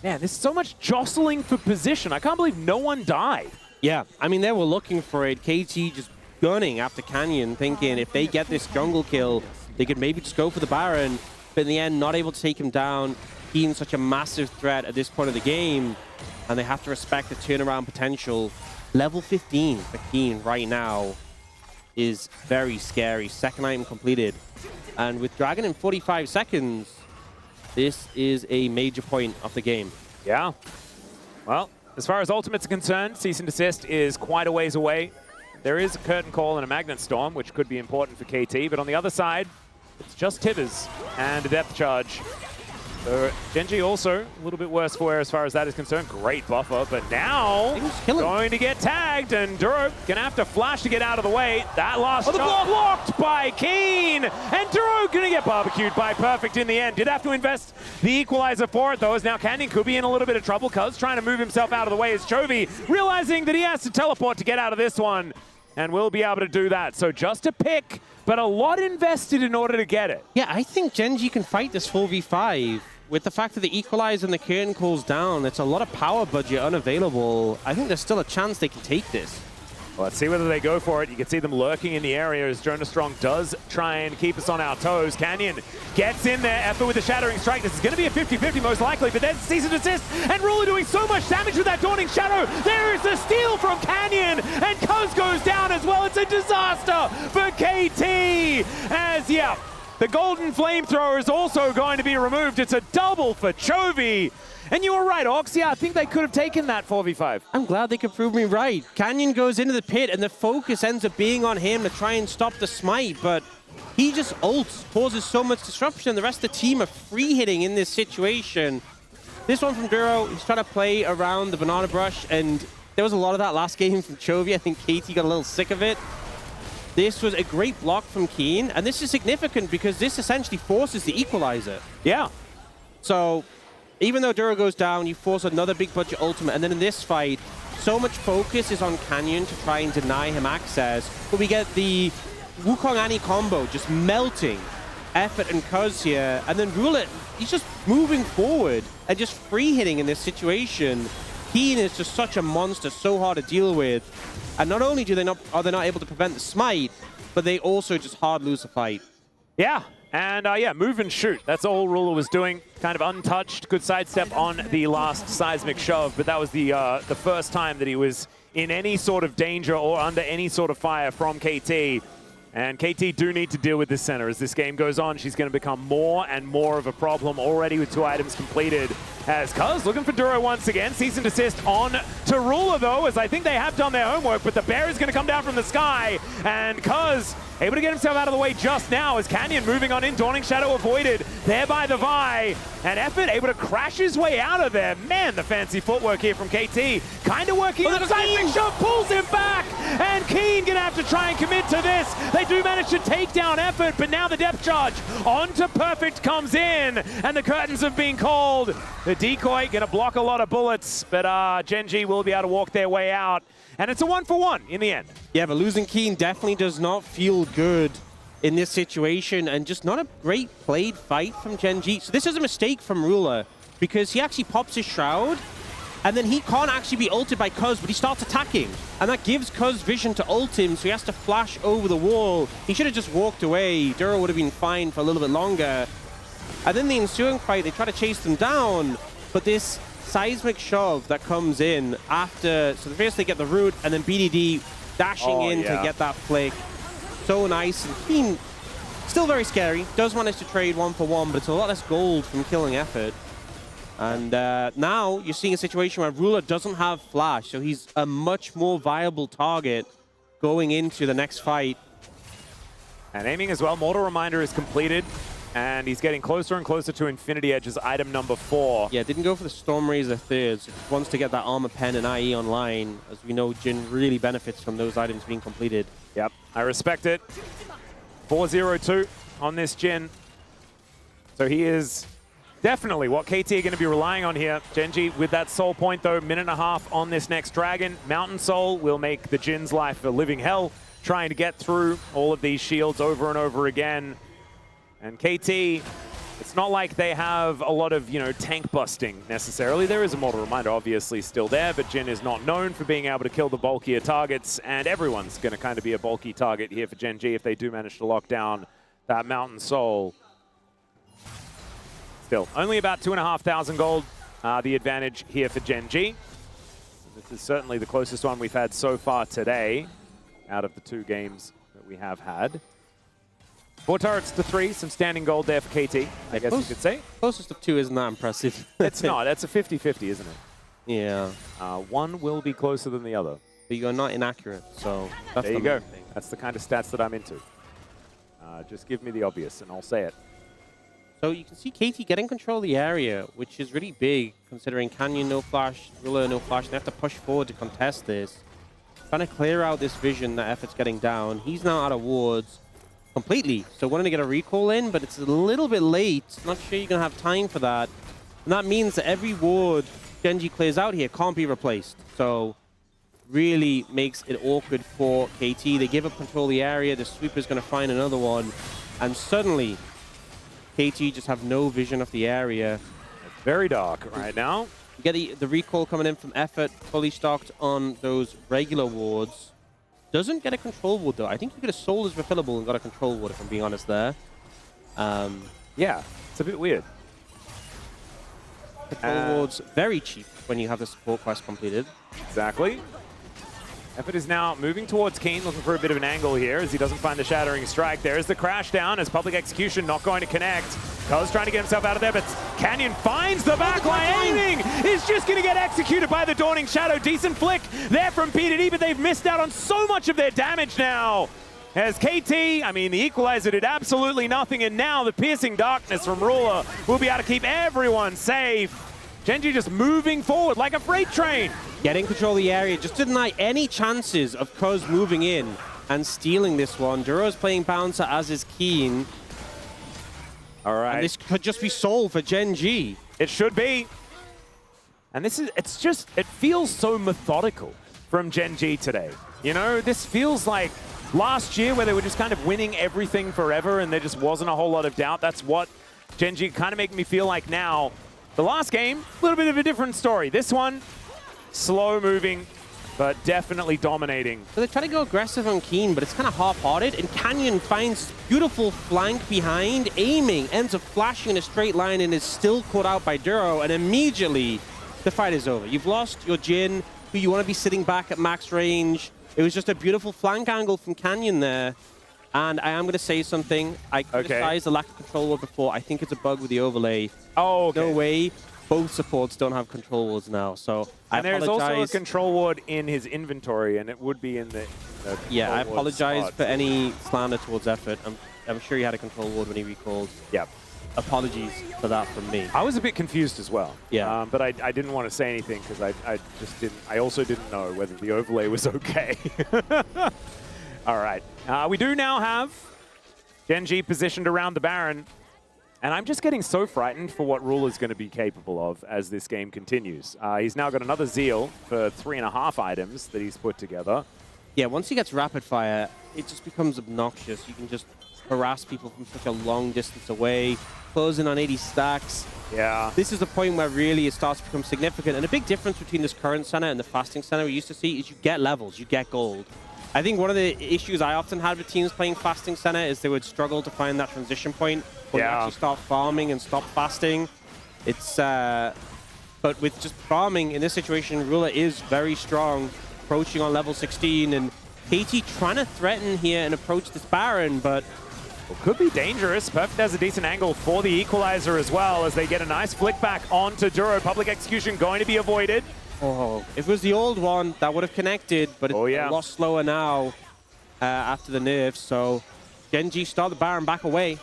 [SPEAKER 1] Man, there's so much jostling for position. I can't believe no one died.
[SPEAKER 2] Yeah, I mean, they were looking for it. KT just gunning after Canyon, thinking if they get this jungle kill, they could maybe just go for the Baron. But in the end, not able to take him down. Keen's such a massive threat at this point of the game. And they have to respect the turnaround potential. Level 15 for Keen right now. is very scary. Second item completed. And with Dragon in 45 seconds, this is a major point of the game.
[SPEAKER 1] Yeah. Well, as far as ultimates are concerned, Cease and Desist is quite a ways away. There is a Curtain Call and a Magnet Storm, which could be important for KT, but on the other side, it's just Tibbers and a Depth Charge. So Genji also a little bit worse for wear as far as that is concerned. Great buffer, but now going to get tagged, and Duro gonna have to flash to get out of the way. That last shot blocked by Keen, and Duro gonna get barbecued by Perfect in the end. Did have to invest the equalizer for it though, as now Canyon could be in a little bit of trouble. Cuz trying to move himself out of the way as Chovy realizing that he has to teleport to get out of this one, and will be able to do that. So just a pick, but a lot invested in order to get it.
[SPEAKER 2] Yeah, I think Genji can fight this 4v5. With the fact that the equalizer and the curtain calls down, it's a lot of power budget unavailable. I think there's still a chance they can take this.
[SPEAKER 1] Well, let's see whether they go for it. You can see them lurking in the area as Jonas Strong does try and keep us on our toes. Canyon gets in there, Effort with the Shattering Strike. This is going to be a 50-50 most likely, but there's Cease and Desist, and Ruler doing so much damage with that Dawning Shadow. There is the steal from Canyon, and Cuz goes down as well. It's a disaster for KT, as, yeah, the Golden Flamethrower is also going to be removed. It's a double for Chovy. And you were right, Ox. Yeah, I think they could have taken that 4v5.
[SPEAKER 2] I'm glad they could prove me right. Canyon goes into the pit, and the focus ends up being on him to try and stop the smite, but he just ults, causes so much disruption. The rest of the team are free hitting in this situation. This one from Duro, he's trying to play around the banana brush, and there was a lot of that last game from Chovy. I think KT got a little sick of it. This was a great block from Keen, and this is significant because this essentially forces the equalizer.
[SPEAKER 1] Yeah.
[SPEAKER 2] So even though Duro goes down, you force another big budget ultimate, and then in this fight, so much focus is on Canyon to try and deny him access, but we get the Wukong Annie combo just melting Effort and Cuz here, and then Roulette, he's just moving forward and just free hitting in this situation. Keen is just such a monster, so hard to deal with. And not only are they not able to prevent the smite, but they also just hard lose the fight.
[SPEAKER 1] Yeah, and yeah, move and shoot. That's all Ruler was doing. Kind of untouched. Good sidestep on the last seismic shove, but that was the first time that he was in any sort of danger or under any sort of fire from KT. And KT do need to deal with this center. As this game goes on, she's going to become more and more of a problem already with 2 items completed. As Cuz looking for Duro once again. Cease and Desist on to Ruler though, as I think they have done their homework, but the bear is going to come down from the sky. And Cuz able to get himself out of the way just now as Canyon moving on in. Dawning Shadow avoided there by the Vi. And Effort able to crash his way out of there. Man, the fancy footwork here from KT. Kind of working on the seismic shove, pulls him back. And Keen going to have to try and commit to this. They do manage to take down Effort, but now the depth charge onto Perfect comes in. And the curtains have been called. The decoy going to block a lot of bullets, but Genji will be able to walk their way out. And it's a 1-for-1 in the end.
[SPEAKER 2] Yeah, but losing Keen definitely does not feel good in this situation, and just not a great played fight from Genji. So this is a mistake from Ruler, because he actually pops his Shroud, and then he can't actually be ulted by Cuz, but he starts attacking. And that gives Cuz vision to ult him, so he has to flash over the wall. He should have just walked away. Duro would have been fine for a little bit longer. And then the ensuing fight, they try to chase them down, but this seismic shove that comes in after, so first they get the root, and then BDD dashing in to get that flick. So nice, and Keen, still very scary, does manage to trade 1-for-1, but it's a lot less gold from killing Effort. And now you're seeing a situation where Ruler doesn't have flash, so he's a much more viable target going into the next fight.
[SPEAKER 1] And aiming as well, Mortal Reminder is completed. And he's getting closer and closer to Infinity Edge as item number 4.
[SPEAKER 2] Yeah, didn't go for the Storm Razor third, so just wants to get that Armor Pen and IE online, as we know Jin really benefits from those items being completed.
[SPEAKER 1] Yep, I respect it. 4-0-2 on this Jin. So he is definitely what KT are going to be relying on here. Genji with that soul point though, 1.5 minutes on this next dragon. Mountain Soul will make the Jin's life a living hell, trying to get through all of these shields over and over again. And KT, it's not like they have a lot of, tank busting necessarily. There is a Mortal Reminder obviously still there, but Jin is not known for being able to kill the bulkier targets, and everyone's going to kind of be a bulky target here for Genji if they do manage to lock down that Mountain Soul. Still, only about 2,500 gold, the advantage here for Genji. This is certainly the closest one we've had so far today out of the 2 games that that we have had. 4 turrets to 3, some standing gold there for KT, I guess you could say.
[SPEAKER 2] Closest of 2 isn't that impressive.
[SPEAKER 1] It's not. That's a 50-50, isn't it?
[SPEAKER 2] Yeah.
[SPEAKER 1] One will be closer than the other.
[SPEAKER 2] But you're not inaccurate, so that's
[SPEAKER 1] there
[SPEAKER 2] the
[SPEAKER 1] you go.
[SPEAKER 2] main thing.
[SPEAKER 1] That's the kind of stats that I'm into. Just give me the obvious, and I'll say it.
[SPEAKER 2] So you can see KT getting control of the area, which is really big, considering Canyon no flash, Rula no flash. They have to push forward to contest this. Trying to clear out this vision that Effort's getting down. He's now out of wards completely. So wanting to get a recall in, but it's a little bit late. Not sure you're going to have time for that. And that means that every ward Genji clears out here can't be replaced. So really makes it awkward for KT. They give up control of the area. The sweeper's going to find another one. And suddenly, KT just have no vision of the area.
[SPEAKER 1] It's very dark right now.
[SPEAKER 2] You get the recall coming in from Effort, fully stocked on those regular wards. Doesn't get a control ward though. I think you could have sold as refillable and got a control ward, if I'm being honest there.
[SPEAKER 1] Yeah, it's a bit weird.
[SPEAKER 2] Control wards very cheap when you have the support quest completed.
[SPEAKER 1] Exactly. Effort is now moving towards Keen, looking for a bit of an angle here as he doesn't find the Shattering Strike. There's the crash down as Public Execution not going to connect. Cuz trying to get himself out of there, but Canyon finds the backline. Aiming is just going to get executed by the Dawning Shadow. Decent flick there from PDD, but they've missed out on so much of their damage now. As KT, I mean, the Equalizer did absolutely nothing, and now the Piercing Darkness from Ruler will be able to keep everyone safe. Genji just moving forward like a freight train.
[SPEAKER 2] Getting control of the area, just to deny any chances of Cuz moving in and stealing this one. Duro's playing Bouncer, as is Keen.
[SPEAKER 1] All right.
[SPEAKER 2] And this could just be sold for Genji.
[SPEAKER 1] It should be. And this is, it feels so methodical from Genji today. You know, this feels like last year where they were just kind of winning everything forever and there just wasn't a whole lot of doubt. That's what Genji kind of making me feel like now. The last game, a little bit of a different story. This one, slow moving, but definitely dominating.
[SPEAKER 2] So they're trying to go aggressive on Keen, but it's kind of half-hearted. And Canyon finds beautiful flank behind, aiming, ends up flashing in a straight line and is still caught out by Duro. And immediately, the fight is over. You've lost your Jhin, who you want to be sitting back at max range. It was just a beautiful flank angle from Canyon there. And I am going to say something. I criticized the lack of control ward before. I think it's a bug with the overlay.
[SPEAKER 1] Oh, okay.
[SPEAKER 2] No way. Both supports don't have control wards now, so I apologize.
[SPEAKER 1] And there's also a control ward in his inventory, and it would be in the
[SPEAKER 2] yeah, I apologize for any slander towards Effort. I'm sure he had a control ward when he recalled.
[SPEAKER 1] Yep.
[SPEAKER 2] Apologies for that from me.
[SPEAKER 1] I was a bit confused as well.
[SPEAKER 2] Yeah.
[SPEAKER 1] But I didn't want to say anything because I just didn't. I also didn't know whether the overlay was okay. All right. We do now have Genji positioned around the Baron. And I'm just getting so frightened for what Ruler's going to be capable of as this game continues. He's now got another Zeal for 3.5 items that he's put together.
[SPEAKER 2] Yeah, once he gets Rapid Fire, it just becomes obnoxious. You can just harass people from such a long distance away, close in on 80 stacks.
[SPEAKER 1] Yeah.
[SPEAKER 2] This is the point where really it starts to become significant. And a big difference between this current center and the fasting center we used to see is you get levels, you get gold. I think one of the issues I often had with teams playing fasting center is they would struggle to find that transition point when you actually start farming and stop fasting. It's but with just farming in this situation, Ruler is very strong, approaching on level 16, and KT trying to threaten here and approach this Baron, but
[SPEAKER 1] could be dangerous. Perfect has a decent angle for the Equalizer as well as they get a nice flick back onto Duro. Public Execution going to be avoided.
[SPEAKER 2] Oh, if it was the old one, that would have connected, but it's a lot slower now after the nerfs. So Genji start the Baron back away,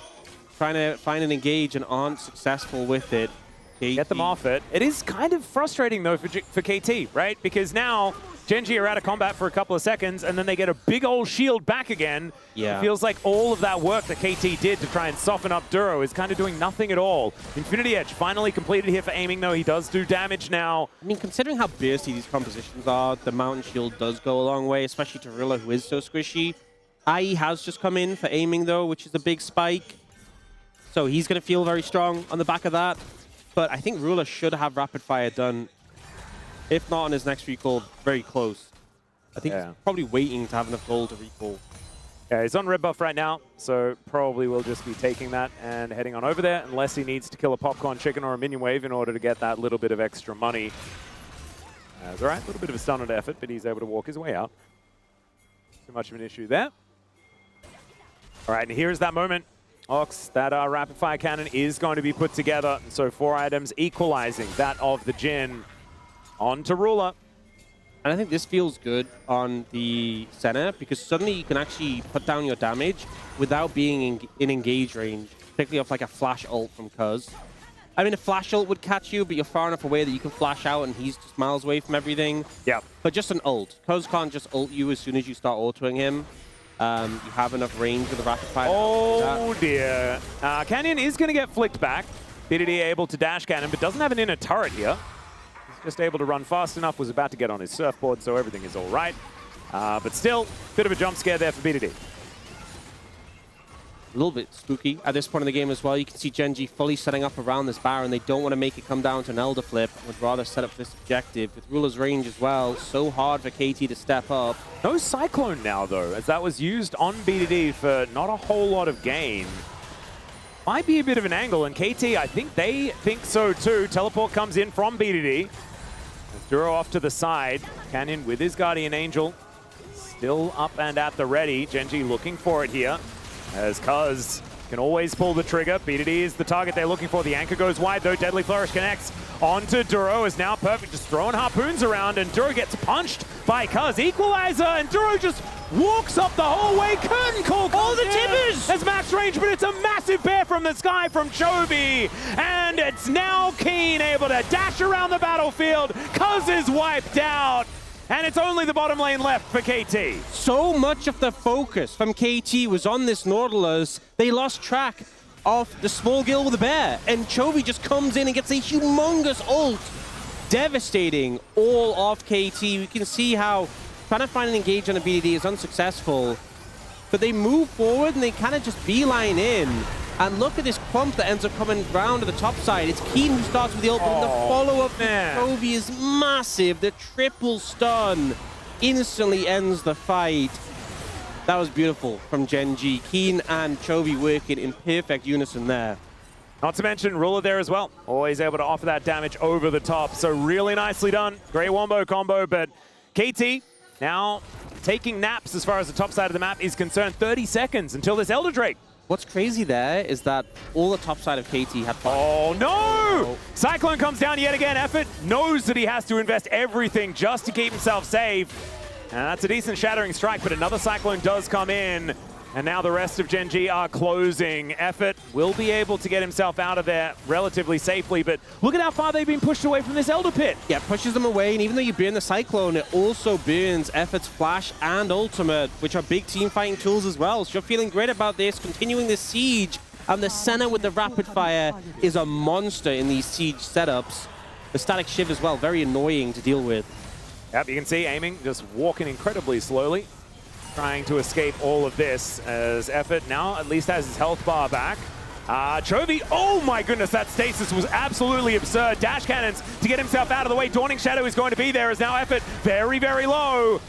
[SPEAKER 2] trying to find and engage and aren't successful with it. KT.
[SPEAKER 1] Get them off it. It is kind of frustrating though for KT, right? Because now Genji are out of combat for a couple of seconds and then they get a big old shield back again.
[SPEAKER 2] Yeah.
[SPEAKER 1] It feels like all of that work that KT did to try and soften up Duro is kind of doing nothing at all. Infinity Edge finally completed here for aiming though. He does do damage now.
[SPEAKER 2] I mean, considering how bursty these compositions are, the Mountain Shield does go a long way, especially to Rilla, who is so squishy. IE has just come in for aiming though, which is a big spike. So he's going to feel very strong on the back of that. But I think Ruler should have Rapid Fire done. If not on his next recall, very close. I think he's probably waiting to have enough gold to recall.
[SPEAKER 1] Yeah, he's on red buff right now, so probably will just be taking that and heading on over there, unless he needs to kill a popcorn chicken or a minion wave in order to get that little bit of extra money. That's all right, a little bit of a stunned effort, but he's able to walk his way out. Too much of an issue there. All right, and here's that moment. Ox, that rapid fire cannon is going to be put together. And so 4 items equalizing that of the Jhin onto Ruler.
[SPEAKER 2] And I think this feels good on the center because suddenly you can actually put down your damage without being in engage range, particularly off like a flash ult from Cuz. I mean, a flash ult would catch you, but you're far enough away that you can flash out and he's just miles away from everything.
[SPEAKER 1] Yeah.
[SPEAKER 2] But just an ult. Cuz can't just ult you as soon as you start autoing him. You have enough range with the rapid fire.
[SPEAKER 1] Oh dear. Canyon is going to get flicked back. BDD able to dash cannon, but doesn't have an inner turret here. He's just able to run fast enough, was about to get on his surfboard, so everything is all right. But still, bit of a jump scare there for BDD.
[SPEAKER 2] A little bit spooky at this point in the game as well. You can see Gen G fully setting up around this Baron. They don't want to make it come down to an Elder flip. Would rather set up this objective. With Ruler's range as well, so hard for KT to step up.
[SPEAKER 1] No Cyclone now, though, as that was used on BDD for not a whole lot of gain. Might be a bit of an angle, and KT, I think they think so too. Teleport comes in from BDD. Duro off to the side. Canyon with his Guardian Angel. Still up and at the ready. Gen G looking for it here. As Cuz can always pull the trigger. BDD is the target they're looking for. The anchor goes wide, though. Deadly Flourish connects onto Duro. Is now perfect, just throwing harpoons around, and Duro gets punched by Cuz. Equalizer, and Duro just walks up the whole way. Curtain call. Oh, the tippers! As max range, but it's a massive bear from the sky from Chovy. And it's now Keen able to dash around the battlefield. Cuz is wiped out. And it's only the bottom lane left for KT.
[SPEAKER 2] So much of the focus from KT was on this Nautilus, they lost track of the small gill with the bear. And Chovy just comes in and gets a humongous ult. Devastating all of KT. We can see how trying to find an engage on a BDD is unsuccessful. But they move forward and they kind of just beeline in. And look at this clump that ends up coming round to the top side. It's Keen who starts with the ult, and the follow-up from Chovy is massive. The triple stun instantly ends the fight. That was beautiful from Gen G. Keen and Chovy working in perfect unison there.
[SPEAKER 1] Not to mention Ruler there as well. Always able to offer that damage over the top. So really nicely done. Great wombo combo, but KT now taking naps as far as the top side of the map is concerned. 30 seconds until this Elder Drake.
[SPEAKER 2] What's crazy there is that all the top side of KT had fun.
[SPEAKER 1] Oh, no! Cyclone comes down yet again. Effort knows that he has to invest everything just to keep himself safe. And that's a decent Shattering Strike, but another Cyclone does come in. And now the rest of Gen G are closing. Effort will be able to get himself out of there relatively safely, but look at how far they've been pushed away from this Elder Pit.
[SPEAKER 2] Yeah, pushes them away, and even though you burn the Cyclone, it also burns Effort's Flash and Ultimate, which are big team fighting tools as well. So you're feeling great about this, continuing this siege, and the center with the Rapid Fire is a monster in these siege setups. The Static Shiv as well, very annoying to deal with.
[SPEAKER 1] Yep, you can see aiming, just walking incredibly slowly. Trying to escape all of this as Effort now at least has his health bar back. Chovy, oh my goodness, that stasis was absolutely absurd. Dash cannons to get himself out of the way. Dawning Shadow is going to be there as now Effort very, very low.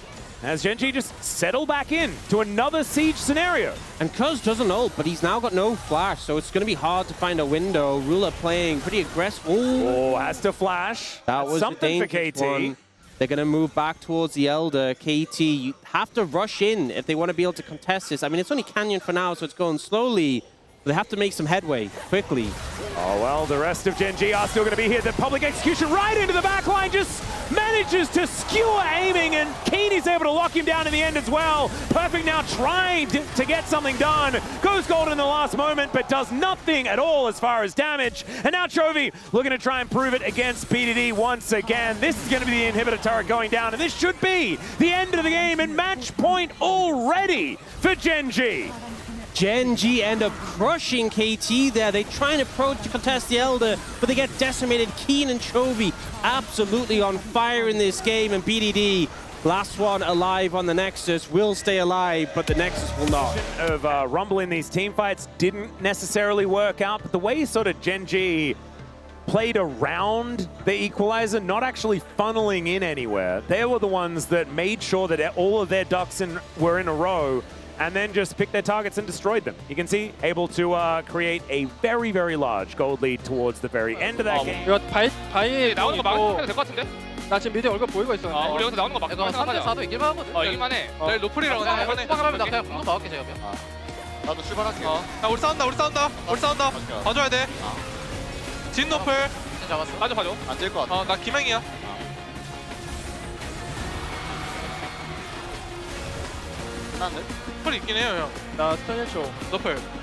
[SPEAKER 1] As Gen G just settle back in to another siege scenario.
[SPEAKER 2] And Cuz doesn't ult, but he's now got no flash, so it's going to be hard to find a window. Ruler playing pretty aggressive.
[SPEAKER 1] Oh, has to flash.
[SPEAKER 2] That was
[SPEAKER 1] something for KT.
[SPEAKER 2] One. They're going to move back towards the Elder. KT, you have to rush in if they want to be able to contest this. I mean, it's only Canyon for now, so it's going slowly. But they have to make some headway quickly.
[SPEAKER 1] Oh, well, the rest of Gen G are still going to be here. The public execution right into the back line just manages to skewer aiming, and Keen is able to lock him down in the end as well. Perfect now trying to get something done. Goes gold in the last moment, but does nothing at all as far as damage. And now Chovy looking to try and prove it against BDD once again. This is going to be the inhibitor turret going down, and this should be the end of the game and match point already for Gen G.
[SPEAKER 2] Gen G end up crushing KT there. They try and approach to contest the Elder, but they get decimated. Keen and Chovy absolutely on fire in this game, and BDD, last one alive on the Nexus, will stay alive, but the Nexus will not.
[SPEAKER 1] Of Rumble in these team fights didn't necessarily work out, but the way sort of Gen G played around the equalizer, not actually funneling in anywhere. They were the ones that made sure that all of their ducks were in a row, and then just picked their targets and destroyed them. You can see, able to create a very, very large gold lead towards the very end of that game.
[SPEAKER 3] 이거 바이
[SPEAKER 4] 나오는 거 막아도 될 것 같은데?
[SPEAKER 3] 나 지금 미드 얼굴 보이고 있어.
[SPEAKER 4] 우리 여기서 나오는 거 막고
[SPEAKER 3] 이거 3대 4도 이길만 하거든.
[SPEAKER 4] 이길만 해. 저희 로플이라고
[SPEAKER 3] 그냥
[SPEAKER 4] 생각해.
[SPEAKER 3] 수박하면 나 그냥 공도 막을게 제가.
[SPEAKER 4] 나도 출발할게.
[SPEAKER 3] 야 우리 싸운다 우리 싸운다 우리 싸운다.
[SPEAKER 4] 맞아.
[SPEAKER 3] 봐줘야 돼. 진 노플.
[SPEAKER 4] 잡았어.
[SPEAKER 3] 봐줘 봐줘.
[SPEAKER 4] 안될 것 같아.
[SPEAKER 3] 나 김행이야.
[SPEAKER 4] 끝났네.
[SPEAKER 3] 풀 있긴 해요 형. 나 스턴 1초. 노플.